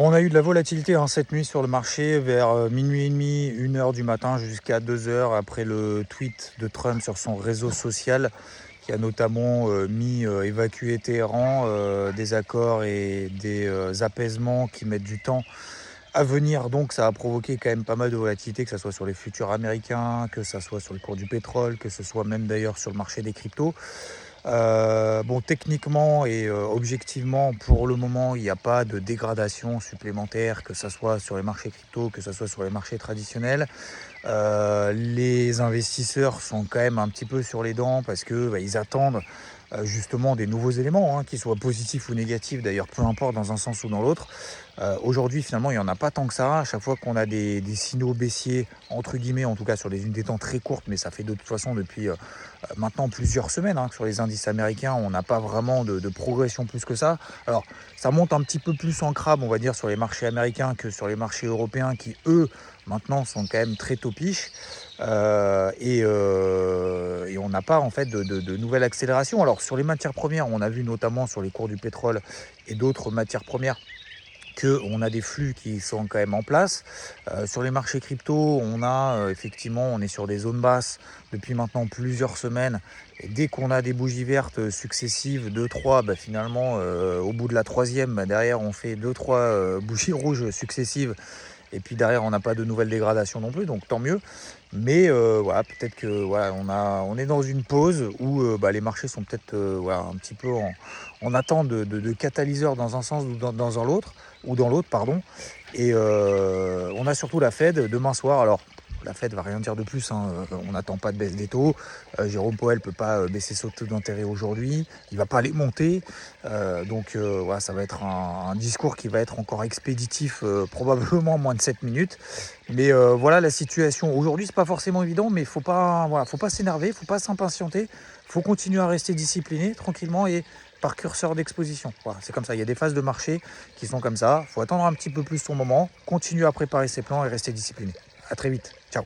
Bon, on a eu de la volatilité cette nuit sur le marché vers minuit et demi, 1 heure du matin jusqu'à 2 heures après le tweet de Trump sur son réseau social qui a notamment mis évacuer Téhéran, des accords et des apaisements qui mettent du temps à venir. Donc ça a provoqué quand même pas mal de volatilité, que ce soit sur les futurs américains, que ce soit sur le cours du pétrole, que ce soit même d'ailleurs sur le marché des cryptos. Bon, techniquement et objectivement, pour le moment, il n'y a pas de dégradation supplémentaire, que ce soit sur les marchés crypto, que ce soit sur les marchés traditionnels. Les investisseurs sont quand même un petit peu sur les dents parce que ils attendent justement des nouveaux éléments, qu'ils soient positifs ou négatifs d'ailleurs, peu importe dans un sens ou dans l'autre. Aujourd'hui, finalement, il n'y en a pas tant que ça. À chaque fois qu'on a des signaux baissiers, entre guillemets, en tout cas sur des unités de temps très courtes, mais ça fait de toute façon depuis maintenant plusieurs semaines que sur les indices américains, on n'a pas vraiment de progression plus que ça. Alors, ça monte un petit peu plus en crabe, on va dire, sur les marchés américains que sur les marchés européens qui, eux, maintenant sont quand même très topiches. Et on n'a pas en fait de nouvelle accélération. Alors sur les matières premières, on a vu notamment sur les cours du pétrole et d'autres matières premières qu'on a des flux qui sont quand même en place. Sur les marchés crypto, effectivement, on est sur des zones basses depuis maintenant plusieurs semaines. Et dès qu'on a des bougies vertes successives, 2-3, finalement, au bout de la troisième, derrière, on fait 2-3 bougies rouges successives. Et puis derrière, on n'a pas de nouvelles dégradations non plus, donc tant mieux. Mais voilà, peut-être que on est dans une pause où les marchés sont peut-être un petit peu en attente de catalyseurs dans un sens ou dans l'autre, pardon. Et on a surtout la Fed demain soir. Alors, la Fed va rien dire de plus, on n'attend pas de baisse des taux. Jérôme Powell ne peut pas baisser son taux d'intérêt aujourd'hui. Il ne va pas les monter. Donc voilà, ça va être un discours qui va être encore expéditif, probablement en moins de 7 minutes. Mais voilà la situation. Aujourd'hui, c'est pas forcément évident, mais faut pas s'énerver, faut pas s'impatienter. Faut continuer à rester discipliné, tranquillement et par curseur d'exposition. Voilà, c'est comme ça. Il y a des phases de marché qui sont comme ça. Faut attendre un petit peu plus son moment, continuer à préparer ses plans et rester discipliné. À très vite. Ciao.